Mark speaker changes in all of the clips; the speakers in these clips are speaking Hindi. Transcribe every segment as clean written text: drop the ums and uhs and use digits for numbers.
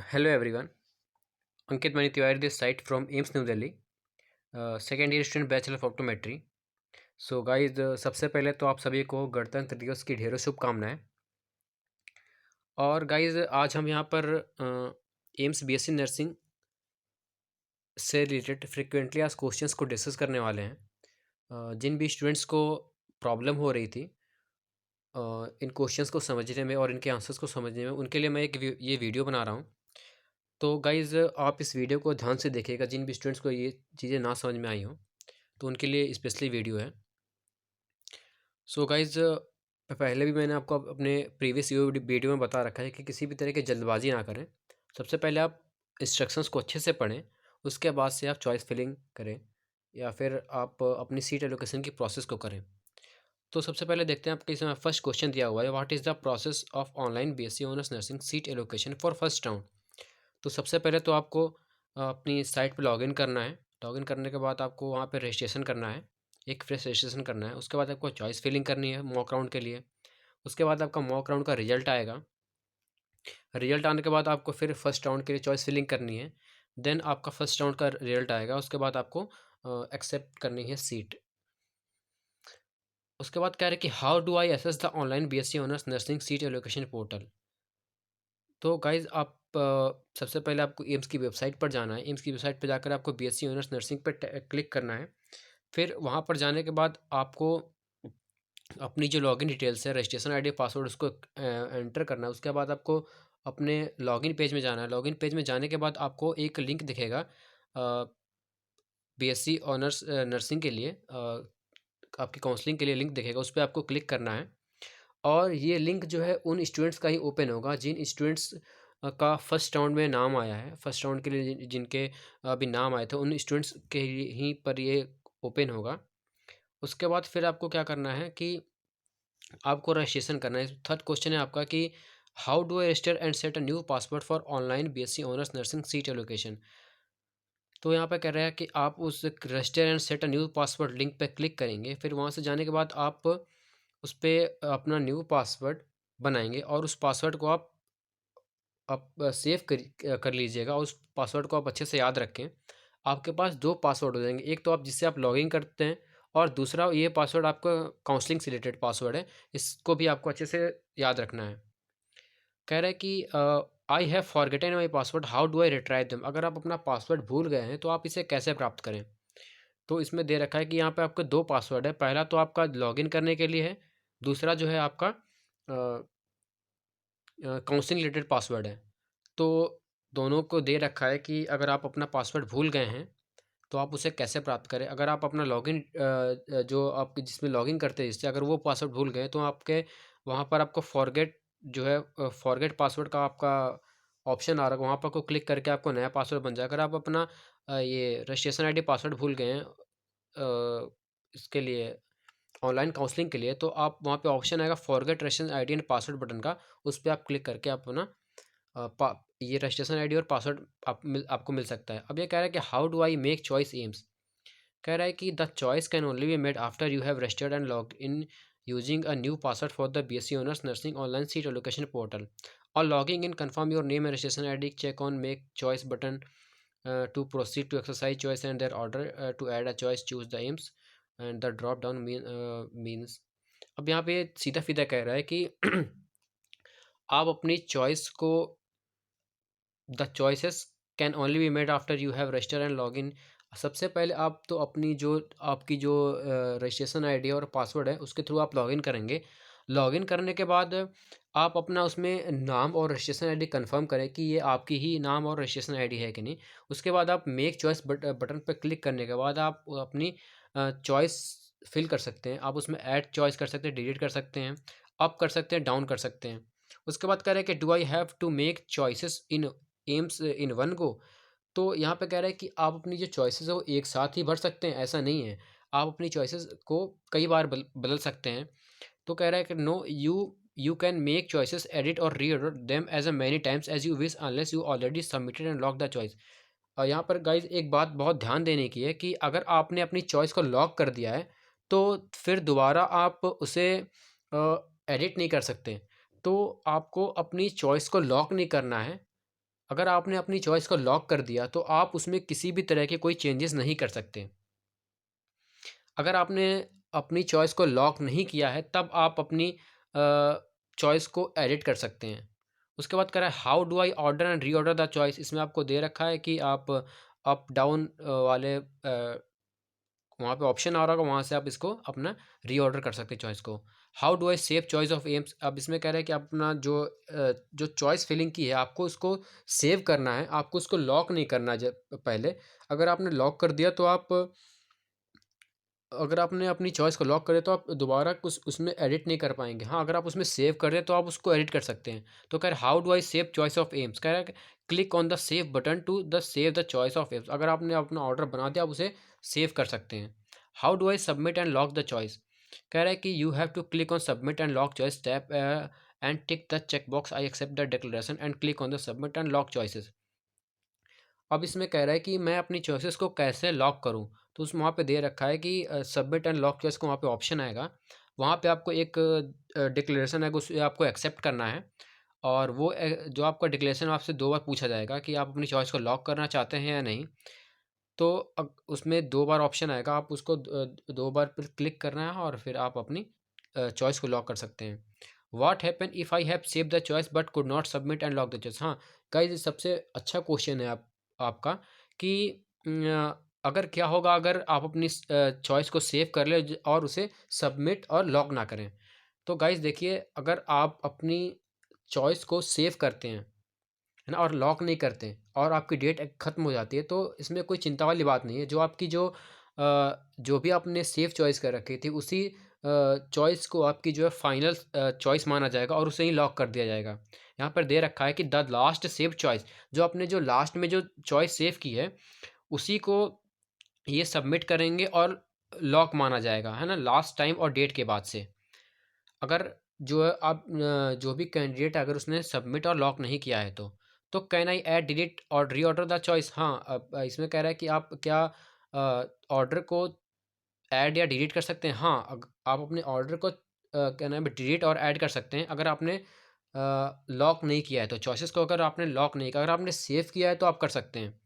Speaker 1: Hello everyone, Ankit Mani Tiwari this side from AIMS New Delhi, second year student Bachelor of Optometry. So guys सबसे पहले तो आप सभी को गणतंत्र दिवस की ढेरों शुभकामनाएं। और गाइज आज हम यहाँ पर एम्स बीएससी नर्सिंग से रिलेटेड फ्रिक्वेंटली आज क्वेश्चंस को डिस्कस करने वाले हैं। जिन भी स्टूडेंट्स को प्रॉब्लम हो रही थी इन क्वेश्चंस को समझने में और इनके आंसर्स को समझने में, उनके लिए मैं ये वीडियो बना रहा हूँ। तो गाइज़ आप इस वीडियो को ध्यान से देखिएगा, जिन भी स्टूडेंट्स को ये चीज़ें ना समझ में आई हों तो उनके लिए स्पेशली वीडियो है। सो गाइज़ पहले भी मैंने आपको अपने प्रीवियस वीडियो में बता रखा है कि किसी भी तरह की जल्दबाजी ना करें। सबसे पहले आप इंस्ट्रक्शंस को अच्छे से पढ़ें, उसके बाद से आप चॉइस फिलिंग करें या फिर आप अपनी सीट एलोकेशन की प्रोसेस को करें। तो सबसे पहले देखते हैं, आपके इसमें फर्स्ट क्वेश्चन दिया हुआ है, what is the process of online BSc honours nursing seat allocation for first round. तो सबसे पहले तो आपको अपनी साइट पे लॉगिन करना है। लॉगिन करने के बाद आपको वहाँ पे रजिस्ट्रेशन करना है, एक फ्रेश रजिस्ट्रेशन करना है। उसके बाद आपको चॉइस फिलिंग करनी है मॉक राउंड के लिए। उसके बाद आपका मॉक राउंड का रिजल्ट आएगा। रिजल्ट आने के बाद आपको फिर फर्स्ट राउंड के लिए चॉइस फिलिंग करनी है। देन आपका फर्स्ट राउंड का रिजल्ट आएगा। उसके बाद आपको एक्सेप्ट करनी है सीट। उसके बाद कह रहे कि how do I access the online BSc honours nursing seat allocation portal. तो गाइज़ आप सबसे पहले आपको एम्स की वेबसाइट पर जाना है। एम्स की वेबसाइट पर जाकर आपको बीएससी ऑनर्स नर्सिंग पर क्लिक करना है। फिर वहाँ पर जाने के बाद आपको अपनी जो लॉगिन डिटेल्स है, रजिस्ट्रेशन आईडी, पासवर्ड, उसको एंटर करना है। उसके बाद आपको अपने लॉगिन पेज में जाना है। लॉगिन पेज में जाने के बाद आपको एक लिंक दिखेगा बीएससी ऑनर्स नर्सिंग के लिए, आपकी काउंसलिंग के लिए लिंक दिखेगा। उस पर आपको क्लिक करना है और ये लिंक जो है उन स्टूडेंट्स का ही ओपन होगा जिन स्टूडेंट्स का फर्स्ट राउंड में नाम आया है। फर्स्ट राउंड के लिए जिनके अभी नाम आए थे, उन स्टूडेंट्स के ही पर ये ओपन होगा। उसके बाद फिर आपको क्या करना है कि आपको रजिस्ट्रेशन करना है। थर्ड क्वेश्चन है आपका कि how do I register and set a new password for online BSc honours nursing seat allocation. तो यहाँ पे कह रहा है कि आप उस register and set a new password link पे क्लिक करेंगे। फिर वहाँ से जाने के बाद आप उस पर अपना न्यू पासवर्ड बनाएंगे और उस पासवर्ड को आप सेव कर लीजिएगा और उस पासवर्ड को आप अच्छे से याद रखें। आपके पास दो पासवर्ड हो जाएंगे, एक तो आप जिससे आप लॉगिन करते हैं और दूसरा ये पासवर्ड आपका काउंसलिंग से रिलेटेड पासवर्ड है। इसको भी आपको अच्छे से याद रखना है। कह रहा है कि I have forgotten my password, how do I retrieve them. अगर आप अपना पासवर्ड भूल गए हैं तो आप इसे कैसे प्राप्त करें। तो इसमें दे रखा है कि यहाँ पे आपके दो पासवर्ड है। पहला तो आपका लॉगिन करने के लिए है, दूसरा जो है आपका काउंसलिंग रिलेटेड पासवर्ड है। तो दोनों को दे रखा है कि अगर आप अपना पासवर्ड भूल गए हैं तो आप उसे कैसे प्राप्त करें। अगर आप अपना लॉगिन जो आप जिसमें लॉगिन करते हैं जिससे, अगर वो पासवर्ड भूल गए तो आपके वहाँ पर आपको फॉरगेट जो है फॉरगेट पासवर्ड का आपका ऑप्शन आ रहा है। वहाँ पर आपको क्लिक करके आपको नया पासवर्ड बन जाएगा। अगर आप अपना ये रजिस्ट्रेशन आईडी पासवर्ड भूल गए हैं इसके लिए, ऑनलाइन काउंसलिंग के लिए, तो आप वहाँ पे ऑप्शन आएगा forget registration ID and password button का। उस पर आप क्लिक करके आप अपना ये रजिस्ट्रेशन आईडी और पासवर्ड आपको मिल सकता है। अब ये कह रहा है कि how do I make choice AIIMS. कह रहा है कि the choice can only be made after you have registered and log in using a new password for the BSc honours nursing online seat allocation portal और logging in confirm your name and registration ID, check on make choice button to proceed to exercise choice and their order to add a choice, choose the aims and the drop down means। अब यहाँ पे सीधा सीधा कह रहा है कि आप अपनी चॉइस को, the choices can only be made after you have register and log इन। सबसे पहले आप तो अपनी जो आपकी जो रजिस्ट्रेशन आईडी और पासवर्ड है उसके थ्रू आप लॉगिन करेंगे। लॉगिन करने के बाद आप अपना उसमें नाम और रजिस्ट्रेशन आईडी कंफर्म करें कि ये आपकी ही नाम और रजिस्ट्रेशन आईडी है कि नहीं। उसके बाद आप मेक चॉइस बटन पर क्लिक करने के बाद आप अपनी चॉइस फिल कर सकते हैं। आप उसमें ऐड चॉइस कर सकते हैं, डिलीट कर सकते हैं, अप कर सकते हैं, डाउन कर सकते हैं। उसके बाद कह रहे हैं कि do I have to make choices in AIIMS in one go. तो यहाँ पे कह रहा है कि आप अपनी जो चॉइसेस है वो एक साथ ही भर सकते हैं, ऐसा नहीं है। आप अपनी चॉइसेस को कई बार बदल सकते हैं। तो कह रहा है कि no, you can make choices, edit और reorder them as a many times as you wish unless you already submitted and lock the choice. और यहाँ पर गाइज एक बात बहुत ध्यान देने की है कि अगर आपने अपनी चॉइस को लॉक कर दिया है तो फिर दोबारा आप उसे एडिट नहीं कर सकते। तो आपको अपनी चॉइस को लॉक नहीं करना है, अगर आपने अपनी चॉइस को लॉक कर दिया तो आप उसमें किसी भी तरह के कोई चेंजेस नहीं कर सकते। अगर आपने अपनी चॉइस को लॉक नहीं किया है तब आप अपनी चॉइस को एडिट कर सकते हैं। उसके बाद कह रहा है how do I order and reorder the choice. इसमें आपको दे रखा है कि आप अप डाउन वाले वहाँ पे ऑप्शन आ रहा होगा, वहाँ से आप इसको अपना रीऑर्डर कर सकते हैं चॉइस को। How do I save choice of AIIMS. अब इसमें कह रहा है कि अपना जो चॉइस फिलिंग की है आपको उसको सेव करना है, आपको उसको लॉक नहीं करना है पहले। अगर आपने लॉक कर दिया तो आप अगर आपने अपनी चॉइस को लॉक करे तो आप दोबारा कुछ उसमें एडिट नहीं कर पाएंगे। हाँ, अगर आप उसमें सेव कर रहे हैं तो आप उसको एडिट कर सकते हैं। तो कह रहे how do I save choice of AIIMS. कह रहा है click on the save button to the save the choice of AIIMS. अगर आपने अपना ऑर्डर बना दिया आप उसे सेव कर सकते हैं। How do I submit and lock the choice. कह रहा है कि you have to click on submit and lock choice tap and tick the check box I accept the declaration and click on the submit and lock choices. अब इसमें कह रहा है कि मैं अपनी चॉइसेस को कैसे लॉक करूं। तो उस वहाँ पे दे रखा है कि सबमिट एंड लॉक चॉइस को वहाँ पे ऑप्शन आएगा। वहाँ पे आपको एक डिक्लेरेशन है उसे आपको एक्सेप्ट करना है। और वो जो आपका डिक्लेरेशन आपसे 2 बार पूछा जाएगा कि आप अपनी चॉइस को लॉक करना चाहते हैं या नहीं। तो उसमें 2 बार ऑप्शन आएगा, आप उसको 2 बार पर क्लिक करना है और फिर आप अपनी चॉइस को लॉक कर सकते हैं। What happen if I have saved the choice but could not submit and lock the choice. हाँ, गाइस सबसे अच्छा क्वेश्चन है आपका कि अगर क्या होगा अगर आप अपनी चॉइस को सेव कर लें और उसे सबमिट और लॉक ना करें। तो गाइस देखिए, अगर आप अपनी चॉइस को सेव करते हैं, है ना, और लॉक नहीं करते और आपकी डेट ख़त्म हो जाती है तो इसमें कोई चिंता वाली बात नहीं है। जो आपकी जो भी आपने सेव चॉइस कर रखी थी उसी चॉइस को आपकी जो है फाइनल चॉइस माना जाएगा और उसे ही लॉक कर दिया जाएगा। यहाँ पर दे रखा है कि द लास्ट सेव चॉइस। जो आपने जो लास्ट में जो चॉइस सेव की है उसी को ये सबमिट करेंगे और लॉक माना जाएगा, है ना, लास्ट टाइम और डेट के बाद से। अगर जो है आप जो भी कैंडिडेट अगर उसने सबमिट और लॉक नहीं किया है तो कैन आई ऐड डिलीट और रीऑर्डर द चॉइस। हाँ, अब इसमें कह रहा है कि आप क्या ऑर्डर को ऐड या डिलीट कर सकते हैं। हाँ, आप अपने ऑर्डर को क्या नाम है डिलीट और ऐड कर सकते हैं अगर आपने लॉक नहीं किया है तो। चॉइसेस को अगर आपने लॉक नहीं किया, अगर आपने सेव किया है तो आप कर सकते हैं।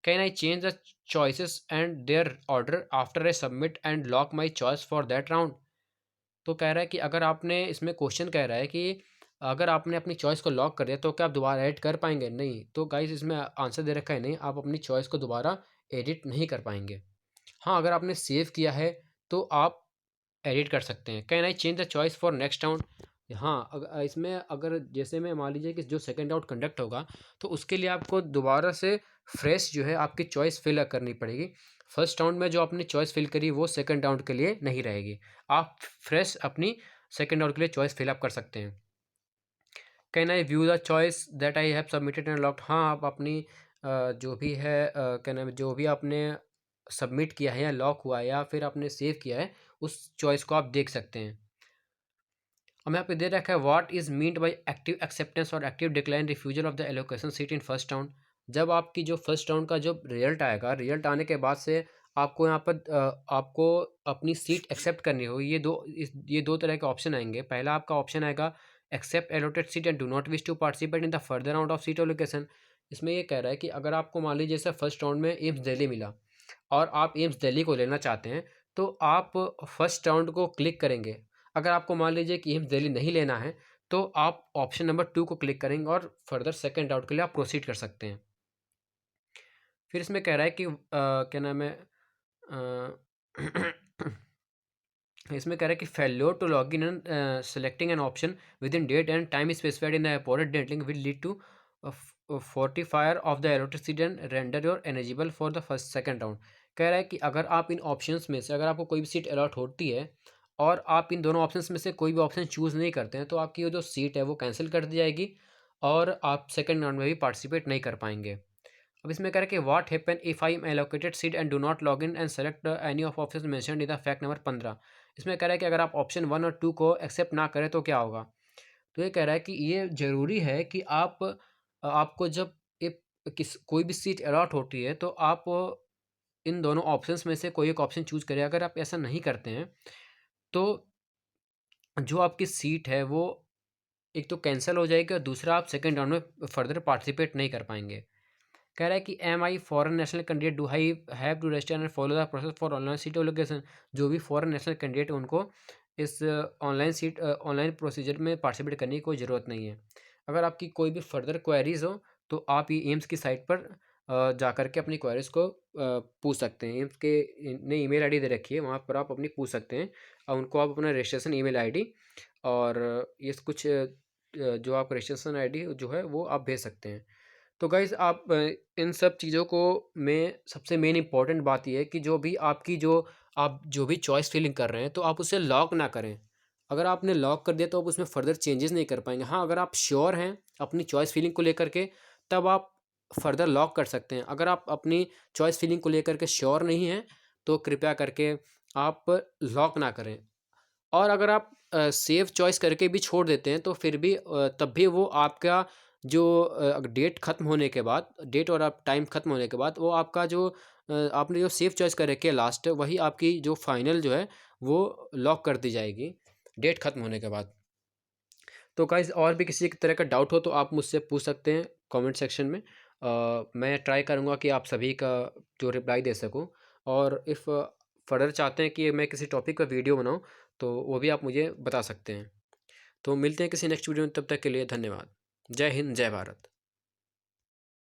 Speaker 1: Can I change the choices and their order after I submit and lock my choice for that round. तो कह रहा है कि अगर आपने इसमें क्वेश्चन कह रहा है कि अगर आपने अपनी चॉइस को लॉक कर दिया तो क्या आप दोबारा एडिट कर पाएंगे? नहीं। तो गाइस इसमें आंसर दे रखा है नहीं, आप अपनी चॉइस को दोबारा एडिट नहीं कर पाएंगे। हाँ, अगर आपने सेव किया है तो आप एडिट कर सकते हैं। Can I change the choice for next round. हाँ, इसमें अगर जैसे में मान लीजिए कि जो सेकंड राउंड कंडक्ट होगा तो उसके लिए आपको दोबारा से फ्रेश जो है आपकी चॉइस फिल करनी पड़ेगी। फर्स्ट राउंड में जो आपने चॉइस फिल करी वो सेकंड राउंड के लिए नहीं रहेगी। आप फ्रेश अपनी सेकंड राउंड के लिए चॉइस फिल अप कर सकते हैं। Can eye view the choice that I have submitted and locked. हाँ, आप अपनी जो भी है क्या नाम है जो भी आपने सबमिट किया है या लॉक हुआ है या फिर आपने सेव किया है उस चॉइस को आप देख सकते हैं। हमें यहाँ पे दे रखा है what is meant by active acceptance और active decline refusal of the allocation seat in first round. जब आपकी जो फर्स्ट राउंड का जो रिजल्ट आएगा, रिजल्ट आने के बाद से आपको यहाँ पर आपको अपनी सीट एक्सेप्ट करनी होगी। ये दो तरह के ऑप्शन आएंगे। पहला आपका ऑप्शन आएगा accept allotted seat and do not wish to participate in the further round of seat allocation. इसमें ये कह रहा है कि अगर आपको मान लीजिए जैसे फर्स्ट राउंड में एम्स दिल्ली मिला और आप एम्स दिल्ली को लेना चाहते हैं तो आप फर्स्ट राउंड को क्लिक करेंगे। अगर आपको मान लीजिए कि एम्स दिल्ली नहीं लेना है तो आप ऑप्शन नंबर 2 को क्लिक करेंगे और फर्दर सेकंड राउंड के लिए आप प्रोसीड कर सकते हैं। फिर इसमें कह रहा है कि क्या नाम है इसमें कह रहा है कि failure to log in and selecting an option within date and time specified in the aported date link will lead to forfeiture of the allotted and render your eligible for the first second round. कह रहा है कि अगर आप इन ऑप्शंस में से अगर आपको कोई भी सीट अलॉट होती है और आप इन दोनों ऑप्शंस में से कोई भी ऑप्शन चूज़ नहीं करते हैं तो आपकी वो जो सीट है वो कैंसिल कर दी जाएगी और आप सेकंड राउंड में भी पार्टिसिपेट नहीं कर पाएंगे। अब इसमें कह रहा है कि what happen if I am allocated seat and do not log in and select any of option mentioned in the fact number 15। इसमें कह रहा है कि अगर आप ऑप्शन 1 और 2 को एक्सेप्ट ना करें तो क्या होगा। तो ये कह रहा है कि ये ज़रूरी है कि आपको जब एक कोई भी सीट अलॉट होती है तो आप इन दोनों ऑप्शंस में से कोई एक ऑप्शन चूज़ करें। अगर आप ऐसा नहीं करते हैं तो जो आपकी सीट है वो एक तो कैंसिल हो जाएगी और दूसरा आप सेकंड राउंड में फर्दर पार्टिसिपेट नहीं कर पाएंगे। कह रहा है कि am I foreign national candidate do I have to register and follow the process for online seat allocation. जो भी फॉरेन नेशनल कैंडिडेट उनको इस ऑनलाइन प्रोसीजर में पार्टिसिपेट करने की कोई ज़रूरत नहीं है। अगर आपकी कोई भी फर्दर क्वेरीज हो तो आप ये एम्स की साइट पर जा कर के अपनी क्वेरीज को पूछ सकते हैं। एम्स के ने ईमेल आईडी दे रखी है, वहाँ पर आप अपनी पूछ सकते हैं और उनको आप अपना रजिस्ट्रेशन ईमेल आईडी और ये कुछ जो आप रजिस्ट्रेशन आईडी जो है वो आप भेज सकते हैं। तो गाइज़ आप इन सब चीज़ों को में सबसे मेन इम्पॉर्टेंट बात ये है कि आप जो भी चॉइस फिलिंग कर रहे हैं तो आप उसे लॉक ना करें। अगर आपने लॉक कर दिया तो आप उसमें फर्दर चेंजेस नहीं कर पाएंगे। हाँ, अगर आप श्योर हैं अपनी चॉइस फिलिंग को लेकर के तब आप फर्दर लॉक कर सकते हैं। अगर आप अपनी चॉइस फिलिंग को लेकर के श्योर नहीं हैं तो कृपया करके आप लॉक ना करें। और अगर आप सेव चॉइस करके भी छोड़ देते हैं तो फिर भी तब भी वो आपका जो डेट ख़त्म होने के बाद, डेट और आप टाइम ख़त्म होने के बाद वो आपका जो आपने जो सेव चॉइस कर रखी है लास्ट, वही आपकी जो फाइनल जो है वो लॉक कर दी जाएगी डेट ख़त्म होने के बाद। तो गाइज़ और भी किसी तरह का डाउट हो तो आप मुझसे पूछ सकते हैं कमेंट सेक्शन में। मैं ट्राई करूँगा कि आप सभी का जो रिप्लाई दे सकूँ। और इफ़ फर्दर चाहते हैं कि मैं किसी टॉपिक पर वीडियो बनाऊँ तो वो भी आप मुझे बता सकते हैं। तो मिलते हैं किसी नेक्स्ट वीडियो में, तब तक के लिए धन्यवाद। जय हिंद, जय भारत।